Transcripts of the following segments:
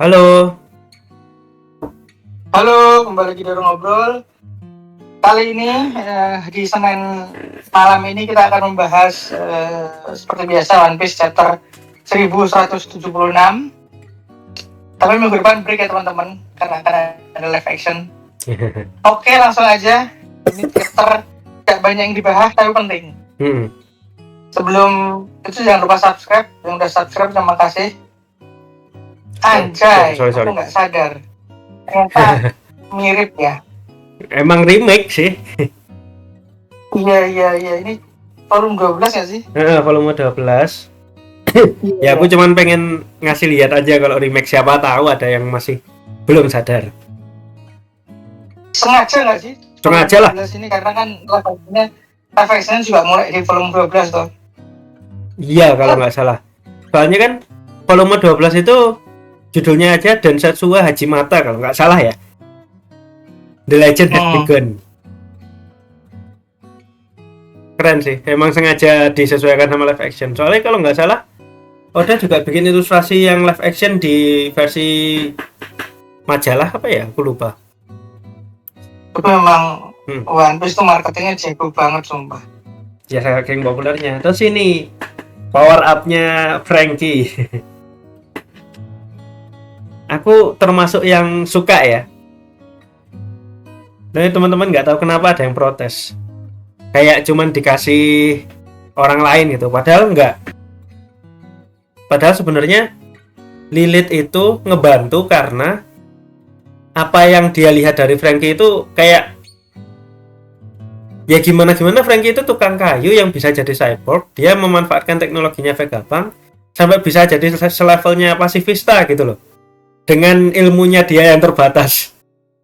Halo. Halo, kembali lagi di Ngobrol. Kali ini di Senin malam ini kita akan membahas seperti biasa One Piece chapter 1176. Tapi minggu depan break ya teman-teman, karena akan ada live action. Oke, langsung aja. Ini chapter tidak banyak yang dibahas, tapi penting. Sebelum itu jangan lupa subscribe. Yang udah subscribe, terima kasih. Anjay, Sorry. aku nggak sadar. Ternyata mirip ya. Emang remake sih. Iya, ini volume 12 ya sih? Volume 12. Ya aku cuman pengen ngasih lihat aja kalau remake, siapa tahu ada yang masih belum sadar. Sengaja nggak sih? Sengaja lah. Ini karena kan live action juga mulai di volume 12 toh. Iya kalau nggak salah. Soalnya kan volume 12 itu judulnya aja Densetsu wa Hachimata kalau nggak salah ya. The Legend has begun. Keren sih, emang sengaja disesuaikan sama live action. Soalnya kalau nggak salah, Oda juga bikin ilustrasi yang live action di versi majalah apa ya? Aku lupa. Itu memang One Piece tuh marketingnya jago banget sumpah. Ya saking populernya. Terus ini power up-nya Franky. Aku termasuk yang suka ya. Nah teman-teman nggak tahu kenapa ada yang protes. Kayak cuman dikasih orang lain gitu. Padahal enggak. Padahal sebenarnya Lilith itu ngebantu karena apa yang dia lihat dari Franky itu kayak ya gimana Franky itu tukang kayu yang bisa jadi cyborg. Dia memanfaatkan teknologinya Vegapunk sampai bisa jadi selevelnya pasifista gitu loh. Dengan ilmunya dia yang terbatas.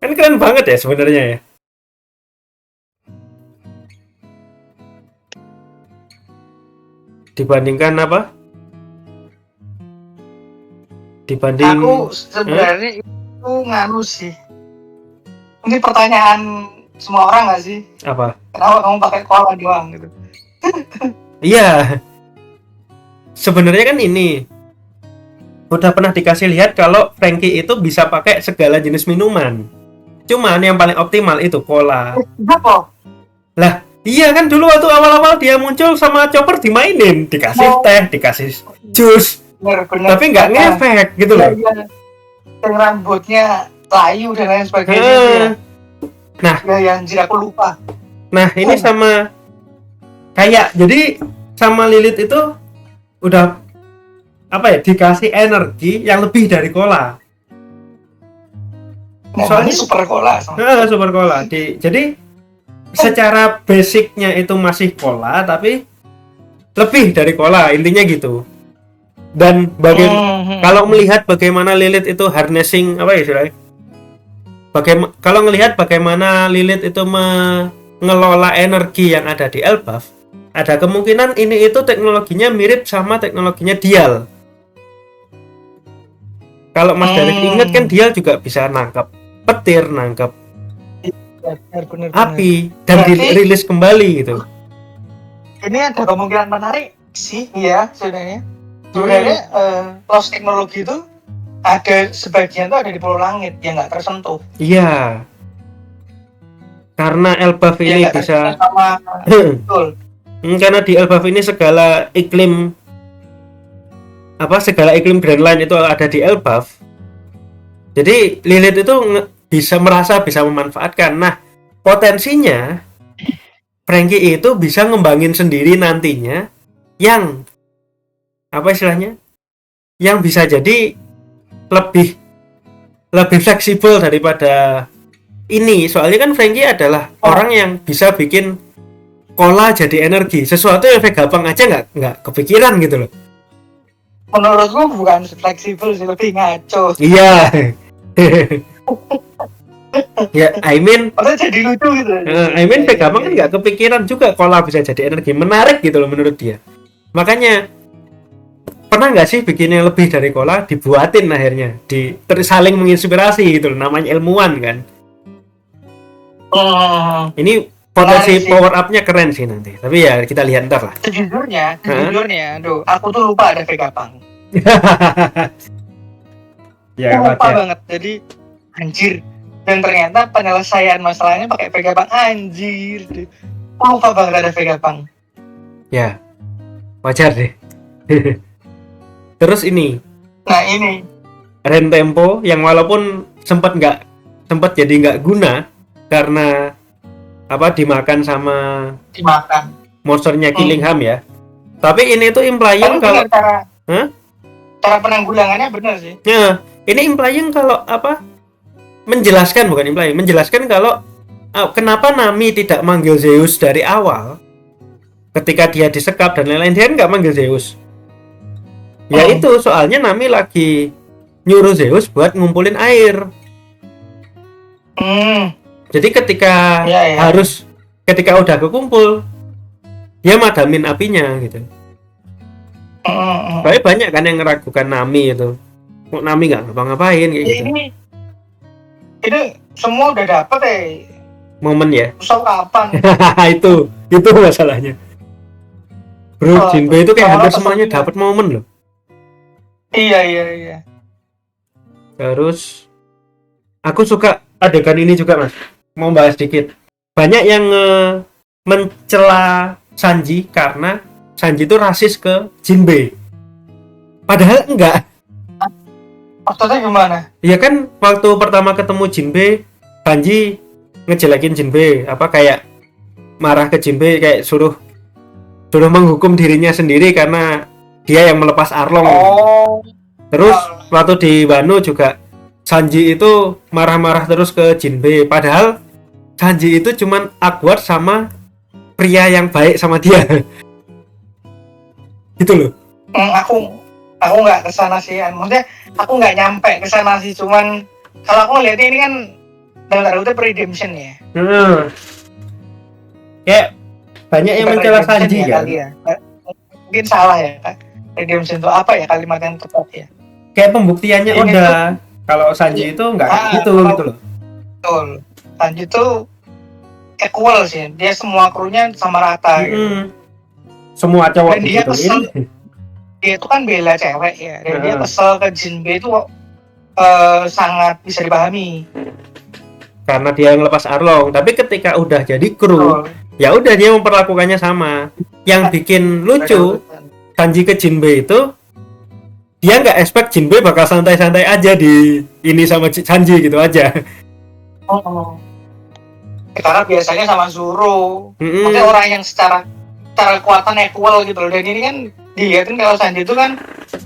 Kan keren banget ya sebenarnya ya. Dibandingkan apa? Aku sebenarnya itu nganu sih. Ini pertanyaan semua orang nggak sih? Apa? Kenapa kamu pakai koala doang gitu? Iya. Sebenarnya kan ini udah pernah dikasih lihat kalau Franky itu bisa pakai segala jenis minuman. Cuman yang paling optimal itu cola. Kenapa? Lah, iya kan dulu waktu awal-awal dia muncul sama Chopper dimainin, dikasih teh, dikasih jus. Bener. Tapi nggak ngefek gitu loh. Yang rambutnya layu dan lain sebagainya. Nah, ya anjir aku lupa. Nah, ini sama kayak jadi sama Lilith itu udah apa ya, dikasih energi yang lebih dari cola. Soalnya super cola. Super cola. Jadi secara basicnya itu masih cola tapi lebih dari cola, intinya gitu. Dan kalau melihat bagaimana Lilith itu harnessing apa ya istilahnya? Kalau melihat bagaimana Lilith itu mengelola energi yang ada di Elbaf, ada kemungkinan ini itu teknologinya mirip sama teknologinya Dial. Kalau Mas Derek ingat kan Dial juga bisa nangkap petir, nangkap api dan dirilis kembali gitu. Ini ada kemungkinan menarik sih, ya sebenarnya. Sebenarnya lost teknologi itu ada sebagian tuh ada di Pulau Langit yang nggak tersentuh. Iya. Karena Elbaf ini bisa sama betul. Karena di Elbaf ini segala iklim Grand Line itu ada di Elbaf. Jadi Lilith itu bisa memanfaatkan. Nah, potensinya Franky itu bisa ngembangin sendiri nantinya yang apa istilahnya? Yang bisa jadi lebih fleksibel daripada ini. Soalnya kan Franky adalah orang yang bisa bikin cola jadi energi, sesuatu yang Vegapunk aja nggak kepikiran gitu loh. Menurutku bukan fleksibel sih, lebih ngaco. Iya. Ya, I mean jadi lucu gitu. Vegapunk kan nggak kepikiran juga cola bisa jadi energi, menarik gitu loh menurut dia. Makanya pernah nggak sih bikin yang lebih dari cola, dibuatin akhirnya, saling menginspirasi gitu loh, namanya ilmuwan kan. Ini potensi power up-nya keren sih nanti. Tapi ya kita lihat ntar lah. Sejujurnya, aduh, aku tuh lupa ada Vegapunk. Ya, lupa wajar. banget. Jadi anjir. Dan ternyata penyelesaian masalahnya pakai Vegapunk, anjir. Lupa banget ada Vegapunk. Ya, wajar deh. Terus ini Nah ini Ren Tempo yang walaupun sempat jadi nggak guna karena apa dimakan sama dimakan. monsternya Killingham ya. Tapi ini tuh implying kalau cara penanggulangannya benar sih. Ya, ini implying kalau apa? Menjelaskan kalau kenapa Nami tidak manggil Zeus dari awal ketika dia disekap dan lain-lain, dia nggak manggil Zeus. Ya itu soalnya Nami lagi nyuruh Zeus buat ngumpulin air. Jadi ketika ketika udah kekumpul, dia madamin apinya gitu. Tapi banyak kan yang meragukan Nami itu. Kok Nami nggak ngapa-ngapain kayak gitu. Ini semua udah dapet momen ya. Usah kapan? itu masalahnya. Bro, Jinbei itu kayak hampir semuanya dapat momen loh. Iya. Terus aku suka adegan ini juga, Mas. Mau bahas dikit. Banyak yang mencela Sanji karena Sanji itu rasis ke Jinbei. Padahal enggak. Maksudnya gimana? Iya kan waktu pertama ketemu Jinbei, Sanji ngejelekin Jinbei, apa kayak marah ke Jinbei, kayak suruh menghukum dirinya sendiri karena dia yang melepas Arlong. Terus waktu di Wano juga Sanji itu marah-marah terus ke Jinbei, padahal Sanji itu cuman awkward sama pria yang baik sama dia. Gitu loh. Aku nggak kesana sih, maksudnya aku nggak nyampe kesana sih, cuman kalau aku lihat ini kan dalam tanda kutip redemption ya. Kayak banyak yang mencela Sanji ya. Mungkin salah ya, redemption itu apa ya kalimat yang tepat ya? Kayak pembuktiannya udah kalau Sanji itu nggak gitu loh. Betul. Sanji itu equal sih, dia semua krunya sama rata gitu. Semua cowok dan dia kesel. Dia itu kan bela cewek ya, dan dia kesel ke Jinbei itu sangat bisa dipahami. Karena dia yang lepas Arlong, tapi ketika udah jadi kru, ya udah dia memperlakukannya sama. Yang bikin lucu, Sanji ke Jinbei itu dia nggak expect Jinbei bakal santai-santai aja di ini sama Sanji gitu aja. Karena biasanya sama Zoro, maksudnya orang yang secara kekuatan equal gitu loh. Dan ini kan dilihatin kalau Sanji itu kan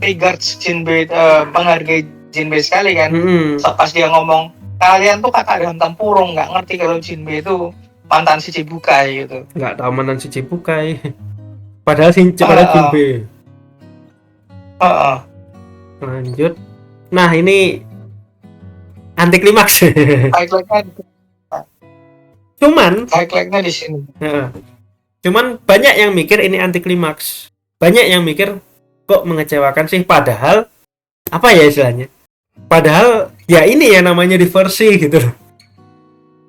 regards Jinbei, menghargai Jinbei sekali kan. Pas dia ngomong, kalian tuh kakak dalam tempurung, nggak ngerti kalau Jinbei itu mantan si Chibukai gitu. Nggak tahu mantan si Chibukai. Padahal Jinbei. Lanjut. Nah ini anti klimaks. Highlightnya di sini. Cuman banyak yang mikir ini anti klimaks. Banyak yang mikir kok mengecewakan sih, padahal apa ya istilahnya? Padahal ya ini ya namanya diversi gitu loh.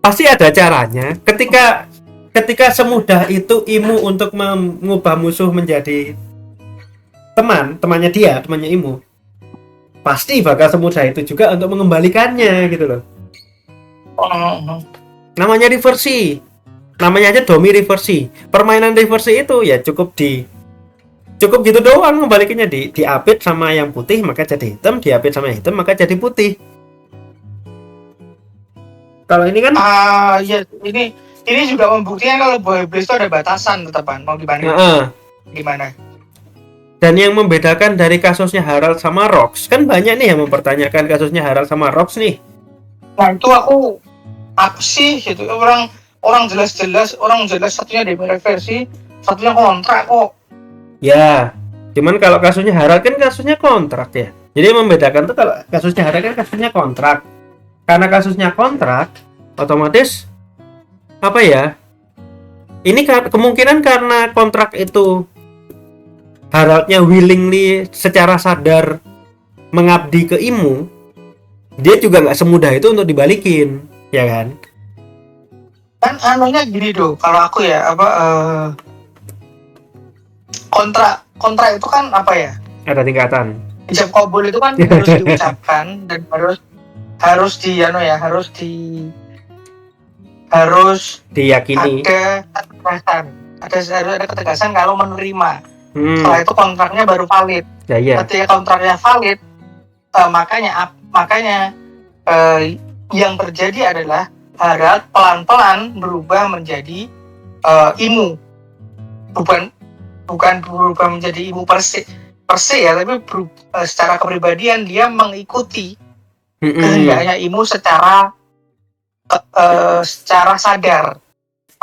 Pasti ada caranya. Ketika semudah itu Imu untuk mengubah musuh menjadi temannya Imu. Pasti bakal semudah itu juga untuk mengembalikannya gitu loh. Namanya diversi. Namanya aja Domi reversi. Permainan reversi itu ya cukup gitu doang, ngembalikinnya diapit sama yang putih maka jadi hitam, diapit sama yang hitam maka jadi putih. Kalau ini kan ya ini juga membuktikan kalau Boy Blaze itu ada batasan tetapan mau gimana. Dan yang membedakan dari kasusnya Harald sama Rox, kan banyak nih yang mempertanyakan kasusnya Harald sama Rox nih. Nah itu aku apa sih gitu, orang jelas satunya reversi, satunya kontrak kok. Ya, cuman kalau kasusnya Harald kan kasusnya kontrak ya. Jadi yang membedakan tuh kalau kasusnya Harald kan kasusnya kontrak. Karena kasusnya kontrak, otomatis apa ya? Ini kemungkinan karena kontrak itu Haraldnya willingly secara sadar mengabdi ke Imu, dia juga nggak semudah itu untuk dibalikin, ya kan? Kan anunya gini doh, kalau aku ya kontrak itu kan apa ya? Ada tingkatan. Ijab kabul itu kan harus diucapkan dan harus diyakini. Harus ada ketegasan kalau menerima. Setelah itu kontraknya baru valid. Ya. Ketika kontraknya valid, makanya yang terjadi adalah Harald pelan-pelan berubah menjadi IMU. Bukan berubah menjadi IMU per se ya, tapi secara kepribadian dia mengikuti kehendaknya IMU secara sadar.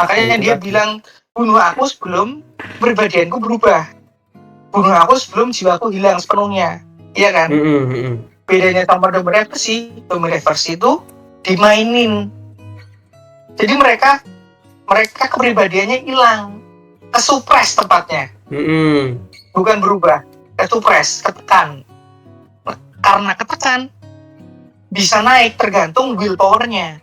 Makanya dia bilang, bunuh aku sebelum kepribadianku berubah, bunuh aku sebelum jiwaku hilang sepenuhnya, iya kan? Bedanya sama Domireversi itu dimainin, jadi mereka kepribadiannya hilang, kesupres tepatnya, bukan berubah, kesupres, ketekan. Karena ketekan bisa naik tergantung willpower-nya.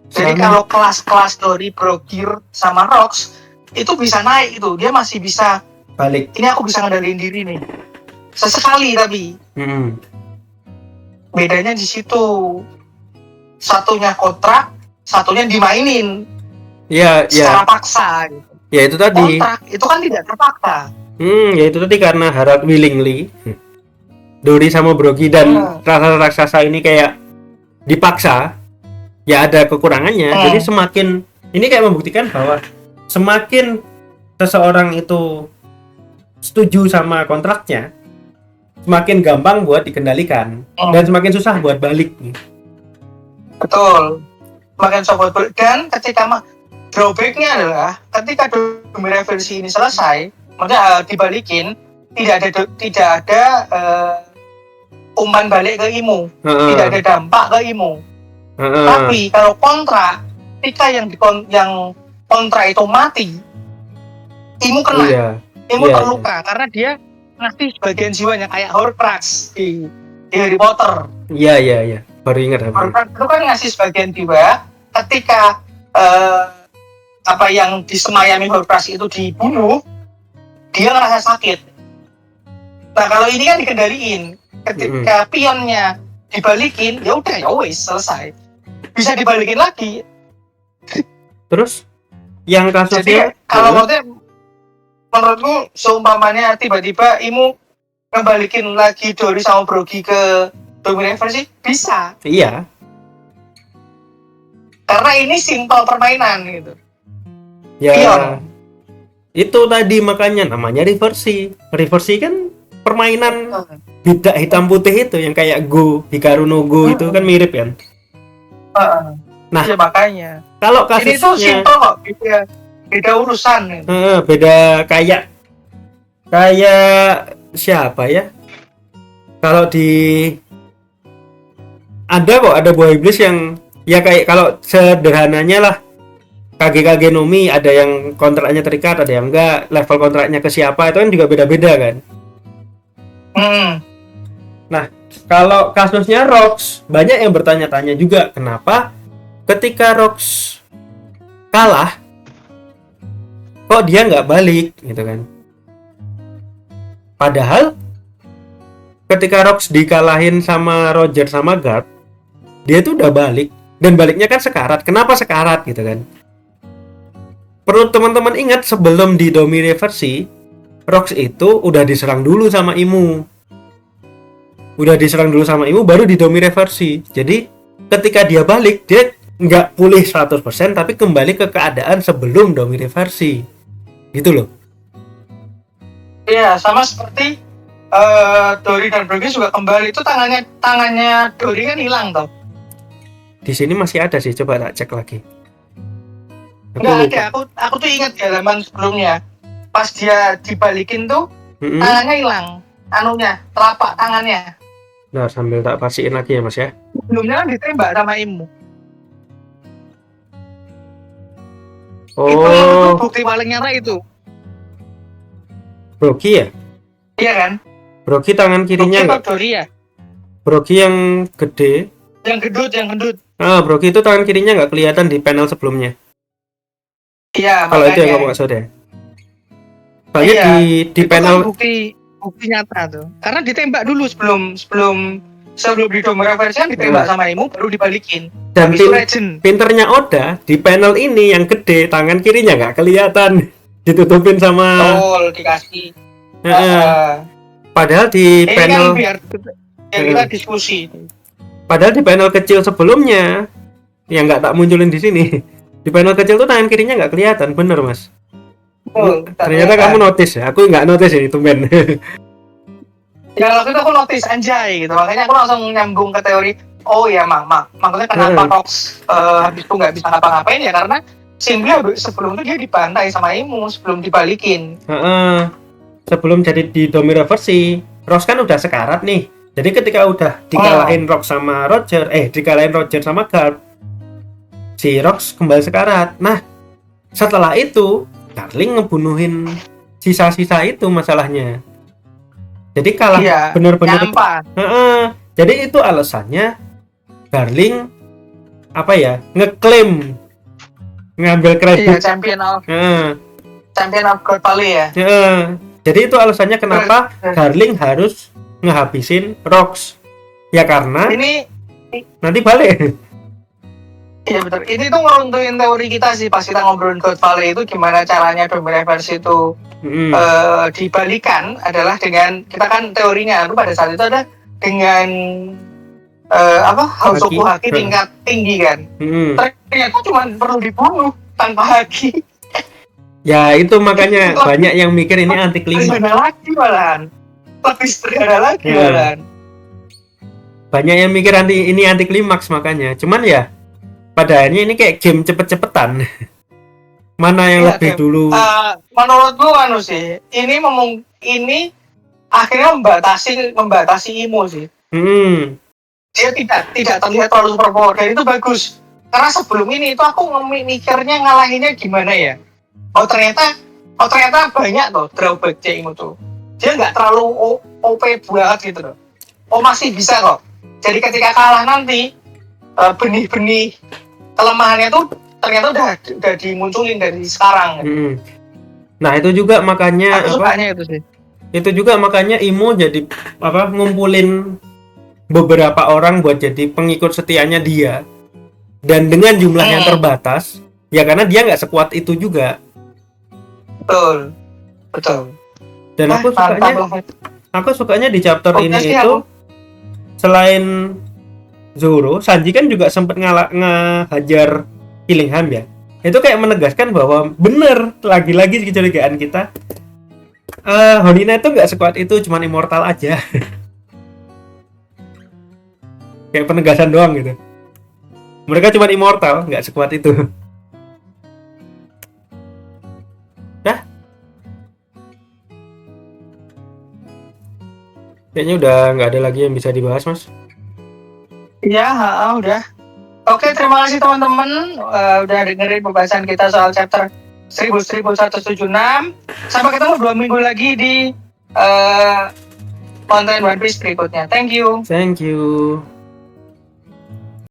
Jadi kalau kelas-kelas dari Brogir sama Rox itu bisa naik, itu dia masih bisa balik. Ini aku bisa ngendaliin diri nih. Sesekali tapi. Bedanya di situ. Satunya kontrak, satunya dimainin. Iya. Secara paksa. Gitu. Ya itu tadi. Kontrak itu kan tidak terpaksa. Ya itu tadi karena Harald willingly. Dori sama Brogi dan raksasa ini kayak dipaksa. Ya ada kekurangannya. Jadi semakin ini kayak membuktikan bahwa semakin seseorang itu setuju sama kontraknya, semakin gampang buat dikendalikan dan semakin susah buat balik. Betul. Semakin susah buat balik. Dan ketika drawback-nya adalah ketika Domireversi ini selesai, maksudnya dibalikin, tidak ada umpan balik ke IMU, tidak ada dampak ke IMU. Tapi kalau kontrak, ketika yang kontrak itu mati, IMU kena, IMU terluka karena dia ngasih sebagian jiwanya kayak Horcrux di Harry Potter. Iya. Baru ingat. Horcrux itu kan ngasih sebagian jiwa. Ketika apa yang disemayami Horcrux itu dibunuh, dia ngerasa sakit. Nah kalau ini kan dikendaliin. Ketika pionnya dibalikin, ya udah ya wis selesai. Bisa dibalikin lagi. Terus yang kasusnya jadi kalau menurutku seumpamanya tiba-tiba IMU ngebalikin lagi Dori sama Brogi ke Domireversi bisa. Iya. Karena ini simpel permainan gitu. Ya. Pion. Itu tadi makanya namanya reversi. Reversi kan permainan bidak hitam putih itu yang kayak Go, Hikaru no Go itu kan mirip kan. Nah, ya makanya. Kalau kasusnya ini tuh simpel kok, beda urusan. Beda kayak siapa ya? Kalau ada buah iblis yang ya kayak kalau sederhananya lah KG Nomi, ada yang kontraknya terikat, ada yang enggak, level kontraknya ke siapa itu kan juga beda-beda kan. Nah, kalau kasusnya Rox, banyak yang bertanya-tanya juga kenapa ketika Rox kalah kok dia nggak balik gitu kan. Padahal ketika Rox dikalahin sama Roger sama Guard, dia tuh udah balik dan baliknya kan sekarat. Kenapa sekarat gitu kan? Perlu teman-teman ingat sebelum di Domireversi, Rox itu udah diserang dulu sama IMU. Baru di Domireversi. Jadi ketika dia balik, dia nggak pulih 100% tapi kembali ke keadaan sebelum Domireversi. Gitu loh. Iya, sama seperti Dori dan Brogi juga kembali. Itu tangannya Dori kan hilang toh. Di sini masih ada sih, coba tak cek lagi. Nggak ada, aku tuh ingat ya zaman sebelumnya. Pas dia dibalikin tuh, tangannya hilang. Telapak tangannya. Nah, sambil tak pastiin lagi ya Mas ya. Sebelumnya kan ditembak sama IMU. Oh. Itu bukti paling nyata itu. Brogi ya? Iya kan? Brogi tangan kirinya enggak? Brogi ya? Brogi yang gede. Yang gendut. Brogi itu tangan kirinya nggak kelihatan di panel sebelumnya. Iya, kalau itu yang ngomong Soda. Soalnya di panel bukti nyata tuh. Karena ditembak dulu sebelum di Domera versi kan ditembak sama Imo baru dibalikin. Dan pinternya Oda di panel ini yang gede tangan kirinya nggak kelihatan, ditutupin sama. Dikasih. Padahal di panel kan biar kita diskusi. Padahal di panel kecil sebelumnya yang nggak tak munculin di sini, di panel kecil tuh tangan kirinya nggak kelihatan, bener mas. Ternyata kamu notice ya, aku nggak notice ini tumben. Ya waktu itu aku notice anjay gitu, makanya aku langsung nyambung ke teori. Oh ya maksudnya kenapa Rox habis itu nggak bisa ngapa-ngapain ya karena simply sebelum itu dia dibantai sama Imo sebelum dibalikin. Sebelum jadi di Domera versi, Rox kan udah sekarat nih. Jadi ketika udah dikalahin Rox sama Roger, dikalahin Roger sama Garp, si Rox kembali sekarat. Nah, setelah itu Darling ngebunuhin sisa-sisa itu masalahnya. Jadi kalah bener-bener. Jadi itu alasannya Darling ngeklaim ngambil kredit champion of God Valley ya. Jadi itu alasannya kenapa Darling harus ngehabisin Rox. Ya karena ini nanti balik. Iya betul. Ini tuh ngeruntuhin teori kita sih pas kita ngobrolin God Valley itu gimana caranya Domera versi itu dibalikan adalah dengan kita kan teorinya itu pada saat itu ada dengan House of Haki tingkat tinggi kan. Ternyata cuma perlu dibunuh tanpa haki. Ya itu makanya banyak yang mikir ini anti klimaks. Lebih sederhana lagi malahan. Banyak yang mikir ini anti klimaks makanya. Cuman ya pada akhirnya ini kayak game cepet-cepetan. Mana yang lebih dulu? Menurutku sih, ini akhirnya membatasi Imo sih. Dia tidak terlihat terlalu super power dan itu bagus. Karena sebelum ini itu aku mikirnya ngalahinnya gimana ya? Oh ternyata banyak tuh drawback Imo tuh. Dia nggak terlalu OP banget gitu loh. Oh masih bisa kok. Jadi ketika kalah nanti benih-benih kelemahannya tuh ternyata udah dimunculin dari sekarang. Nah itu juga makanya itu sih. Itu juga makanya Imo jadi ngumpulin beberapa orang buat jadi pengikut setianya dia. Dan dengan jumlah yang terbatas, ya karena dia nggak sekuat itu juga. Betul. Dan aku sukanya di chapter ini itu selain Zoro, Sanji kan juga sempat ngehajar Killingham ya. Itu kayak menegaskan bahwa bener lagi-lagi kecurigaan kita. Honina itu nggak sekuat itu, cuman immortal aja. Kayak penegasan doang gitu. Mereka cuma immortal, nggak sekuat itu. Kayaknya udah nggak ada lagi yang bisa dibahas, Mas. Ya, udah. Oke, terima kasih teman-teman udah dengerin pembahasan kita soal chapter 1176. Sampai ketemu 2 minggu lagi di konten One Piece berikutnya. Thank you.